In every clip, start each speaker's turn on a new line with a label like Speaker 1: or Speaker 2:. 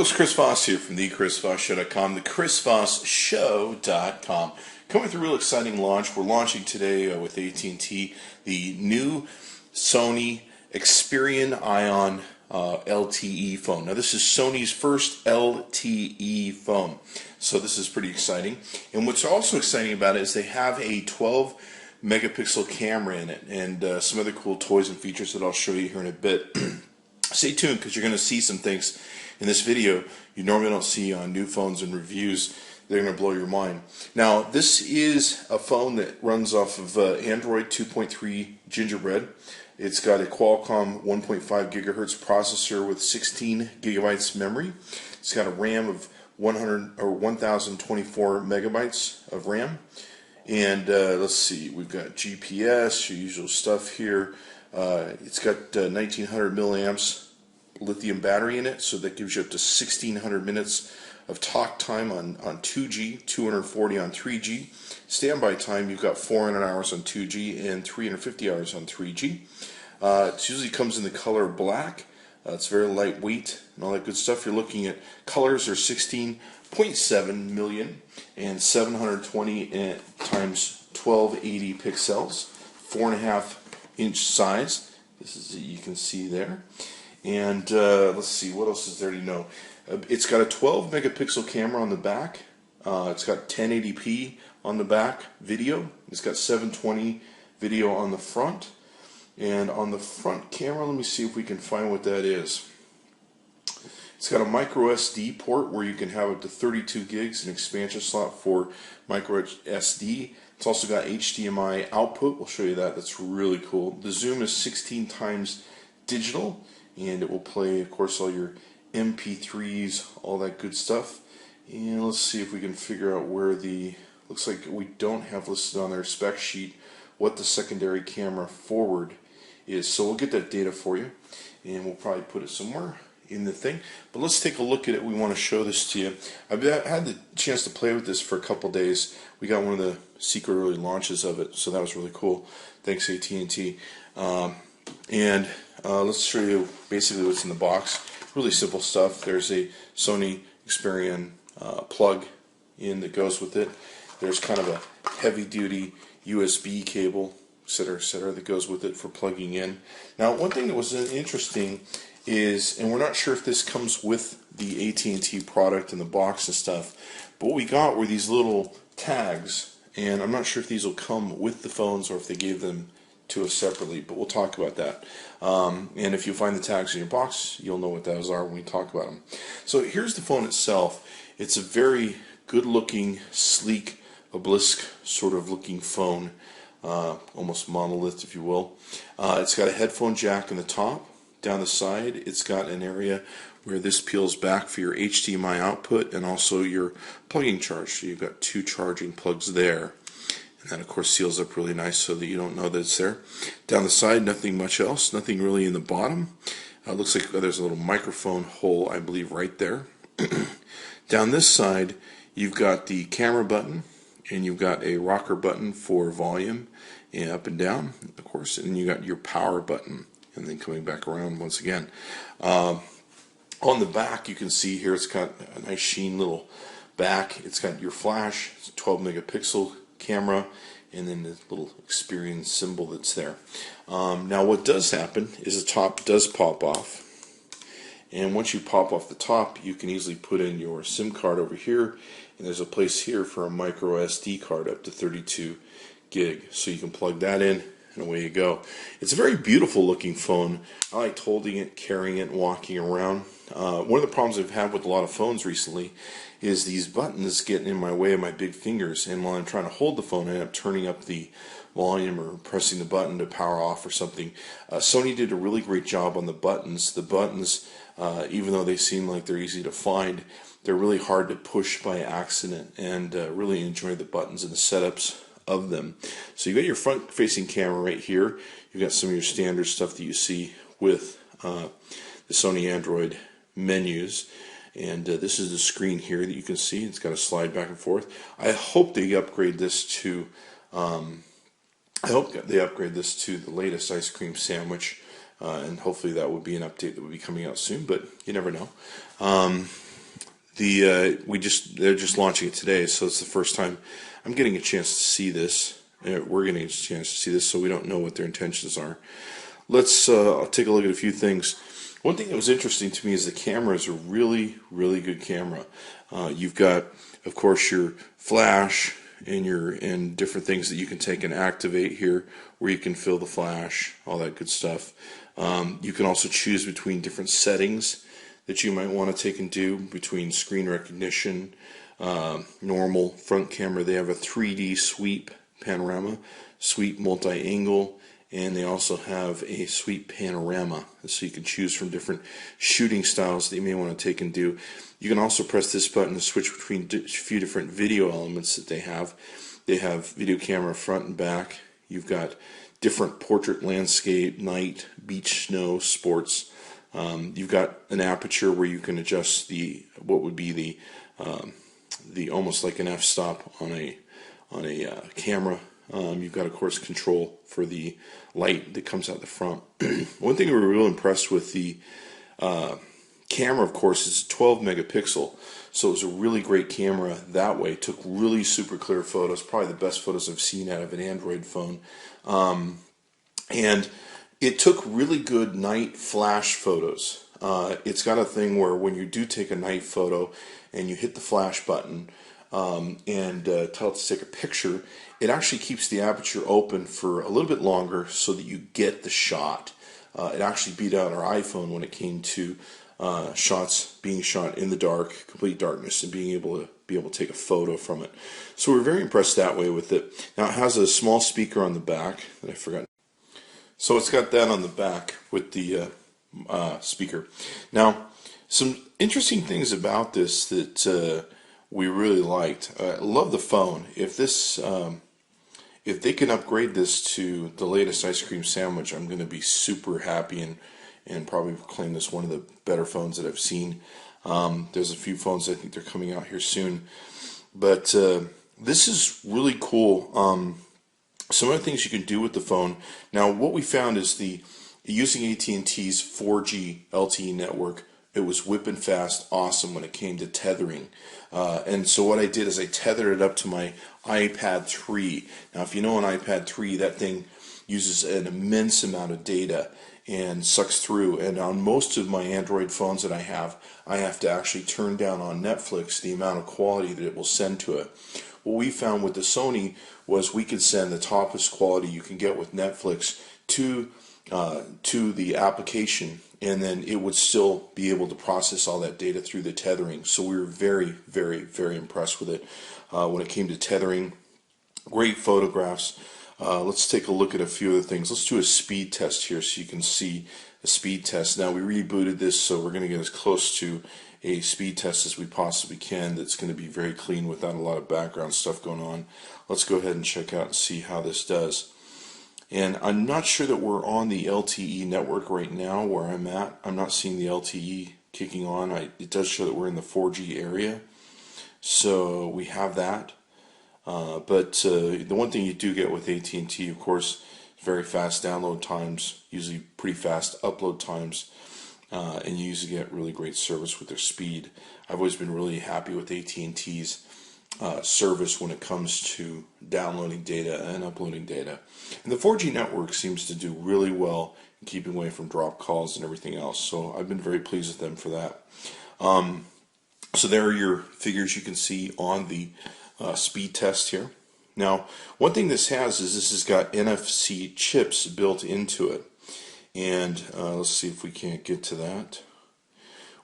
Speaker 1: folks, Chris Voss here from the ChrisVossShow.com, the ChrisVossShow.com. Coming with a real exciting launch. We're launching today with AT&T the new Sony Xperia Ion LTE phone. Now this is Sony's first LTE phone, so this is pretty exciting. And what's also exciting about it is they have a 12 megapixel camera in it, and some other cool toys and features that I'll show you here in a bit. Stay tuned, because you're going to see some things in this video you normally don't see on new phones and reviews. They're going to blow your mind. Now, this is a phone that runs off of Android 2.3 Gingerbread. It's got a Qualcomm 1.5 gigahertz processor with 16 gigabytes memory. It's got a RAM of 1024 megabytes of RAM. And let's see, we've got GPS, your usual stuff here. It's got 1900 milliamps lithium battery in it, so that gives you up to 1600 minutes of talk time on 2G, 240 on 3G. Standby time, you've got 400 hours on 2G and 350 hours on 3G. It usually comes in the color black. It's very lightweight and all that good stuff. You're looking at colors are 16.7 million and 720 times 1280 pixels, 4.5 inch size. This is you can see there. And let's see, what else is there to know? It's got a 12 megapixel camera on the back. It's got 1080p on the back video. It's got 720 video on the front. And on the front camera, let me see if we can find what that is. It's got a micro SD port where you can have up to 32 gigs, an expansion slot for micro SD. It's also got HDMI output. We'll show you that. That's really cool. The zoom is 16 times digital, and it will play, of course, all your MP3s, all that good stuff. And let's see if we can figure out where the, looks like we don't have listed on their spec sheet what the secondary camera forward is. So we'll get that data for you, and we'll probably put it somewhere in the thing. But let's take a look at it. We want to show this to you. I've had the chance to play with this for a couple days. We got one of the secret early launches of it, so that was really cool. Thanks, AT&T. Let's show you basically what's in the box. Really simple stuff. There's a Sony Xperia plug in that goes with it. There's kind of a heavy-duty USB cable, etc., that goes with it for plugging in. Now, one thing that was interesting is, and we're not sure if this comes with the AT&T product in the box and stuff, but what we got were these little tags, and I'm not sure if these will come with the phones or if they gave them to us separately, but we'll talk about that. And if you find the tags in your box, you'll know what those are when we talk about them. So here's the phone itself. It's a very good-looking, sleek, obelisk sort of looking phone, almost monolith, if you will. It's got a headphone jack in the top. Down the side, it's got an area where this peels back for your HDMI output and also your plugging charge. So you've got two charging plugs there. And that, of course, seals up really nice so that you don't know that it's there. Down the side, nothing much else. Nothing really in the bottom. Looks like there's a little microphone hole, I believe, right there. Down this side, you've got the camera button, and you've got a rocker button for volume and up and down, of course, and you got your power button, and then coming back around once again. On the back, you can see here it's got a nice sheen little back. It's got your flash, it's a 12 megapixel camera, and then the little Xperia symbol that's there. Now what does happen is the top does pop off, and once you pop off the top, you can easily put in your SIM card over here, and there's a place here for a micro SD card up to 32 gig, so you can plug that in and away you go. It's a very beautiful looking phone. I liked holding it, carrying it, walking around. One of the problems I've had with a lot of phones recently is these buttons getting in my way of my big fingers, and while I'm trying to hold the phone, I end up turning up the volume or pressing the button to power off or something. Sony did a really great job on the buttons. The buttons, even though they seem like they're easy to find, they're really hard to push by accident, and really enjoy the buttons and the setups of them. So you got your front-facing camera right here. You've got some of your standard stuff that you see with the Sony Android menus, and this is the screen here that you can see. It's got a slide back and forth. I hope they upgrade this to the latest ice cream sandwich, and hopefully that would be an update that would be coming out soon, but you never know. They're just launching it today, so it's the first time I'm getting a chance to see this. We're getting a chance to see this, so we don't know what their intentions are. Let's I'll take a look at a few things. One thing that was interesting to me is the camera is a really, really good camera. You've got, of course, your flash and different things that you can take and activate here, where you can fill the flash, all that good stuff. You can also choose between different settings that you might want to take and do between screen recognition, normal front camera. They have a 3D sweep panorama, sweep multi-angle, and they also have a sweep panorama, so you can choose from different shooting styles that you may want to take and do. You can also press this button to switch between a few different video elements that they have. They have video camera front and back. You've got different portrait, landscape, night, beach, snow, sports. You've got an aperture where you can adjust what would be the almost like an f-stop on a camera. You've got, of course, control for the light that comes out the front. One thing we were real impressed with the camera, of course, is 12 megapixel, so it was a really great camera that way. It took really super clear photos, probably the best photos I've seen out of an Android phone. And it took really good night flash photos. It's got a thing where when you do take a night photo and you hit the flash button and tell it to take a picture, it actually keeps the aperture open for a little bit longer so that you get the shot. It actually beat out our iPhone when it came to shots being shot in the dark, complete darkness, and being able to take a photo from it. So we're very impressed that way with it. Now it has a small speaker on the back that I forgot. So it's got that on the back with the speaker. Now, some interesting things about this that we really liked. I love the phone. If they can upgrade this to the latest ice cream sandwich, I'm going to be super happy and probably claim this one of the better phones that I've seen. There's a few phones I think they're coming out here soon, but this is really cool. Some of the things you can do with the phone. Now, what we found is using AT&T's 4G LTE network, it was whipping fast, awesome when it came to tethering. And so what I did is I tethered it up to my iPad 3. Now, if you know an iPad 3, that thing uses an immense amount of data and sucks through. And on most of my Android phones that I have to actually turn down on Netflix the amount of quality that it will send to it. What we found with the Sony was we could send the toppest quality you can get with Netflix to the application, and then it would still be able to process all that data through the tethering. So we were very, very, very impressed with it when it came to tethering. Great photographs. Let's take a look at a few other things. Let's do a speed test here so you can see a speed test. Now, we rebooted this, so we're going to get as close to a speed test as we possibly can that's going to be very clean without a lot of background stuff going on. Let's go ahead and check out and see how this does. And I'm not sure that we're on the LTE network right now where I'm at. I'm not seeing the LTE kicking on. It does show that we're in the 4G area, so we have that. But the one thing you do get with AT&T, of course, is very fast download times, usually pretty fast upload times, and you usually get really great service with their speed. I've always been really happy with AT&T's service when it comes to downloading data and uploading data. And the 4G network seems to do really well in keeping away from drop calls and everything else. So I've been very pleased with them for that. So there are your figures you can see on the speed test here. Now, one thing this has is this has got NFC chips built into it. And let's see if we can't get to that.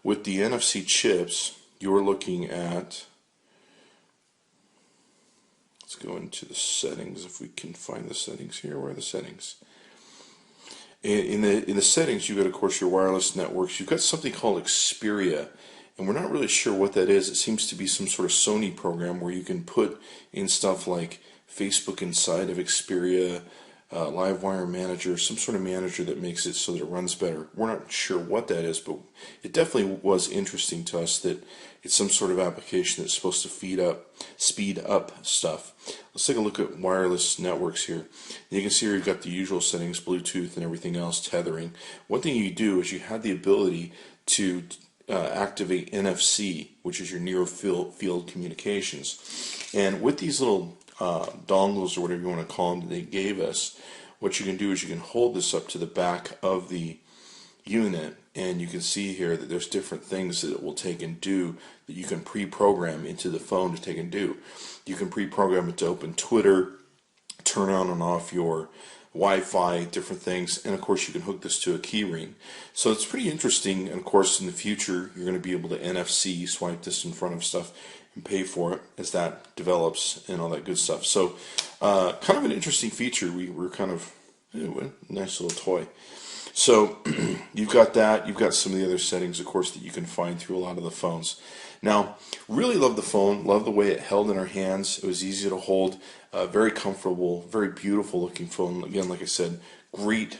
Speaker 1: With the NFC chips, you're looking at, let's go into the settings if we can find the settings here. Where are the settings? In the settings, you've got, of course, your wireless networks. You've got something called Xperia, and we're not really sure what that is. It seems to be some sort of Sony program where you can put in stuff like Facebook inside of Xperia, Livewire Manager, some sort of manager that makes it so that it runs better. We're not sure what that is, but it definitely was interesting to us that it's some sort of application that's supposed to speed up stuff. Let's take a look at wireless networks here. You can see here you've got the usual settings, Bluetooth and everything else, tethering. One thing you do is you have the ability to activate NFC, which is your near field communications. And with these little dongles, or whatever you want to call them, that they gave us, what you can do is you can hold this up to the back of the unit, and you can see here that there's different things that it will take and do that you can pre-program into the phone to take and do. You can pre-program it to open Twitter, turn on and off your Wi-Fi, different things, and of course you can hook this to a key ring. So it's pretty interesting, and of course in the future you're going to be able to NFC, swipe this in front of stuff and pay for it as that develops and all that good stuff. So kind of an interesting feature. We're kind of, anyway, nice little toy. So you've got that, you've got some of the other settings, of course, that you can find through a lot of the phones. Now, really love the phone, love the way it held in our hands. It was easy to hold, very comfortable, very beautiful looking phone. Again, like I said, great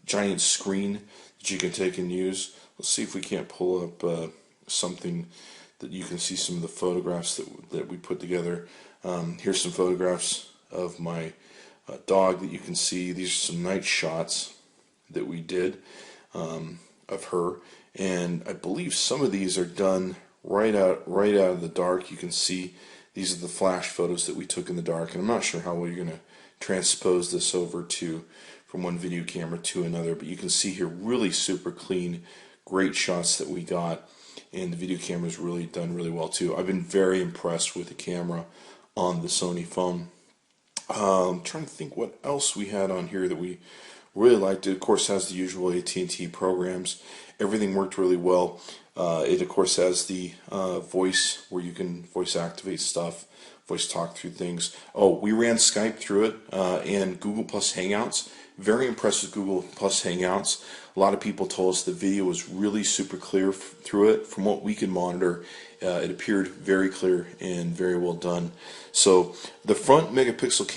Speaker 1: giant screen that you can take and use. Let's see if we can't pull up something that you can see some of the photographs that we put together. Here's some photographs of my dog that you can see. These are some night shots that we did of her, and I believe some of these are done right out of the dark. You can see these are the flash photos that we took in the dark, and I'm not sure how well you're going to transpose this over to from one video camera to another, but you can see here really super clean, great shots that we got, and the video camera is really done really well too. I've been very impressed with the camera on the Sony phone. I'm trying to think what else we had on here that we really liked. It of course has the usual AT&T programs. Everything worked really well. It of course has the voice, where you can voice activate stuff, voice talk through things. Oh, we ran Skype through it, and Google Plus Hangouts. Very impressed with Google Plus Hangouts. A lot of people told us the video was really super clear through it. From what we could monitor, it appeared very clear and very well done. So the front megapixel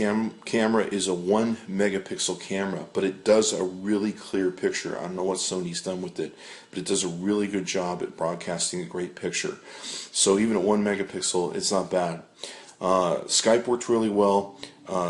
Speaker 1: camera is a 1 megapixel camera, but it does a really clear picture. I don't know what Sony's done with it, but it does a really good job at broadcasting a great picture. So even at 1 megapixel, it's not bad. Skype worked really well.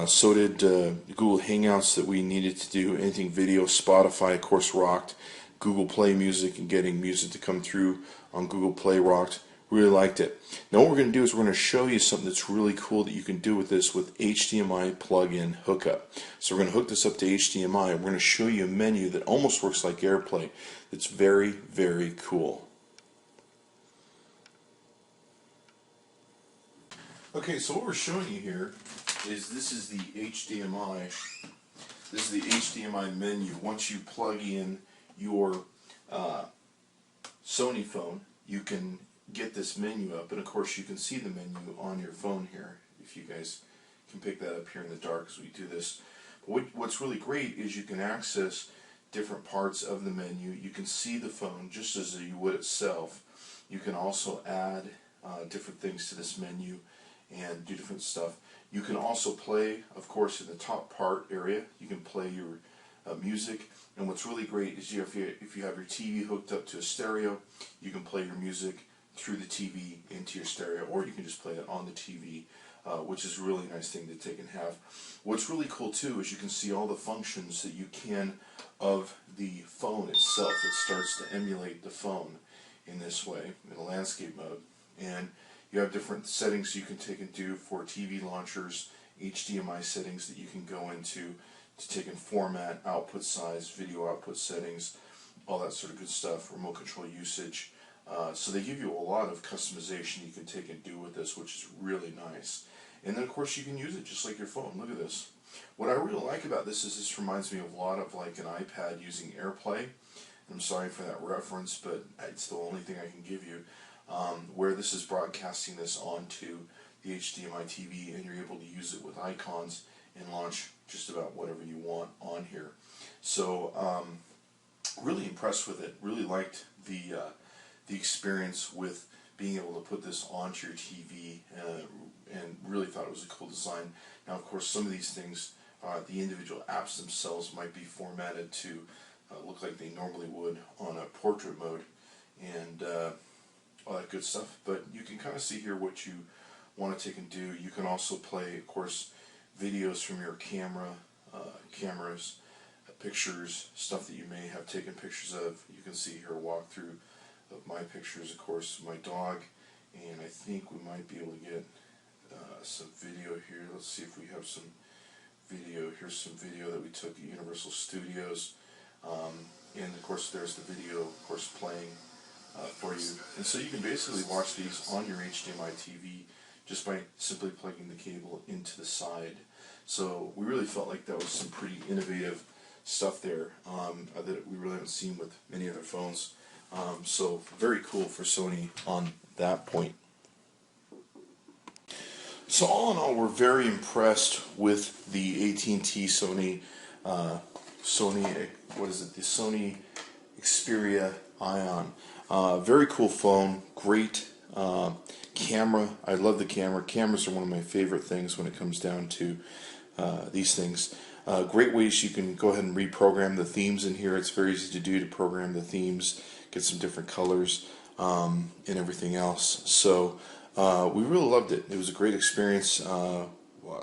Speaker 1: So did Google Hangouts that we needed to do anything video. Spotify, of course, rocked. Google Play Music and getting music to come through on Google Play rocked. Really liked it. Now what we're going to do is we're going to show you something that's really cool that you can do with this with HDMI plug-in hookup. So we're going to hook this up to HDMI, and we're going to show you a menu that almost works like AirPlay. It's very, very cool. Okay, so what we're showing you here is this is the HDMI. This is the HDMI menu. Once you plug in your Sony phone, you can get this menu up, and of course you can see the menu on your phone here, if you guys can pick that up here in the dark as we do this. But what's really great is you can access different parts of the menu. You can see the phone just as you would itself. You can also add different things to this menu and do different stuff. You can also play, of course, in the top part area, you can play your music. And what's really great is if you have your TV hooked up to a stereo, you can play your music through the TV into your stereo, or you can just play it on the TV, which is a really nice thing to take and have. What's really cool too is you can see all the functions that you can of the phone itself. It starts to emulate the phone in this way, in a landscape mode. And you have different settings you can take and do for TV launchers, HDMI settings that you can go into to take and format, output size, video output settings, all that sort of good stuff, remote control usage. So they give you a lot of customization you can take and do with this, which is really nice. And then of course you can use it just like your phone. Look at this. What I really like about this is this reminds me of a lot of like an iPad using AirPlay. I'm sorry for that reference, but it's the only thing I can give you. Where this is broadcasting this onto the HDMI TV, and you're able to use it with icons and launch just about whatever you want on here. So really impressed with it. Really liked the experience with being able to put this onto your TV, and really thought it was a cool design. Now, of course, some of these things, the individual apps themselves might be formatted to look like they normally would on a portrait mode, and all that good stuff. But you can kind of see here what you want to take and do. You can also play, of course, videos from your cameras, pictures, stuff that you may have taken pictures of. You can see here a walkthrough of my pictures, of course, my dog, and I think we might be able to get some video here. Let's see if we have some video. Here's some video that we took at Universal Studios, and of course there's the video, of course, playing for you. And so you can basically watch these on your HDMI TV just by simply plugging the cable into the side. So we really felt like that was some pretty innovative stuff there that we really haven't seen with many other phones. So very cool for Sony on that point. So all in all, we're very impressed with the AT&T Sony, what is it? The Sony Xperia Ion. Very cool phone, great camera. I love the camera. Cameras are one of my favorite things when it comes down to these things. Great ways you can go ahead and reprogram the themes in here. It's very easy to do, to program the themes, get some different colors, and everything else. So we really loved it. It was a great experience.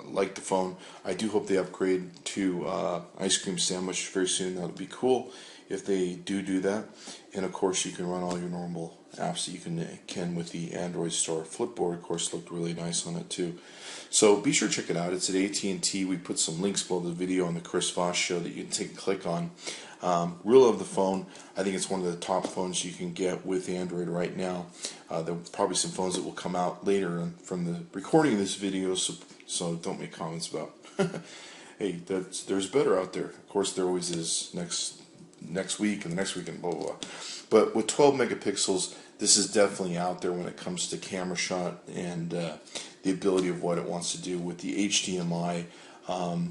Speaker 1: Liked the phone. I do hope they upgrade to ice cream sandwich very soon. That would be cool if they do that. And of course, you can run all your normal apps that you can with the Android store. Flipboard, of course, looked really nice on it too. So be sure to check it out. It's at AT&T. We put some links below the video on the Chris Voss Show that you can take a click on. Really love the phone. I think it's one of the top phones you can get with Android right now. There are probably some phones that will come out later from the recording of this video, so don't make comments about, hey, there's better out there. Of course, there always is next week and the next week and blah, blah, blah. But with 12 megapixels, this is definitely out there when it comes to camera shot and the ability of what it wants to do with the HDMI.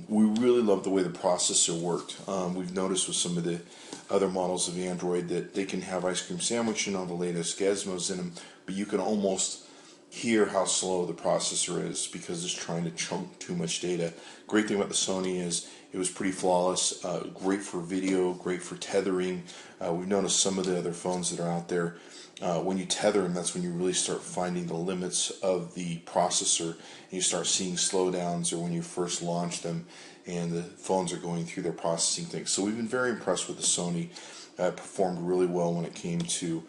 Speaker 1: We really love the way the processor worked. We've noticed with some of the other models of Android that they can have ice cream sandwich and all the latest gizmos in them, but you can almost hear how slow the processor is because it's trying to chunk too much data. Great thing about the Sony is it was pretty flawless, great for video, great for tethering. We've noticed some of the other phones that are out there, when you tether them, that's when you really start finding the limits of the processor, and you start seeing slowdowns, or when you first launch them and the phones are going through their processing things. So we've been very impressed with the Sony. Performed really well when it came to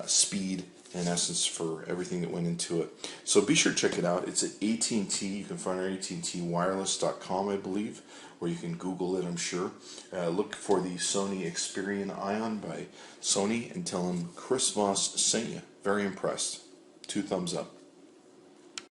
Speaker 1: speed, in essence, for everything that went into it. So be sure to check it out. It's at AT&T. You can find it at AT&TWireless.com, I believe, or you can Google it, I'm sure. Look for the Sony Xperia Ion by Sony and tell them Chris Voss sent you. Very impressed. 2 thumbs up.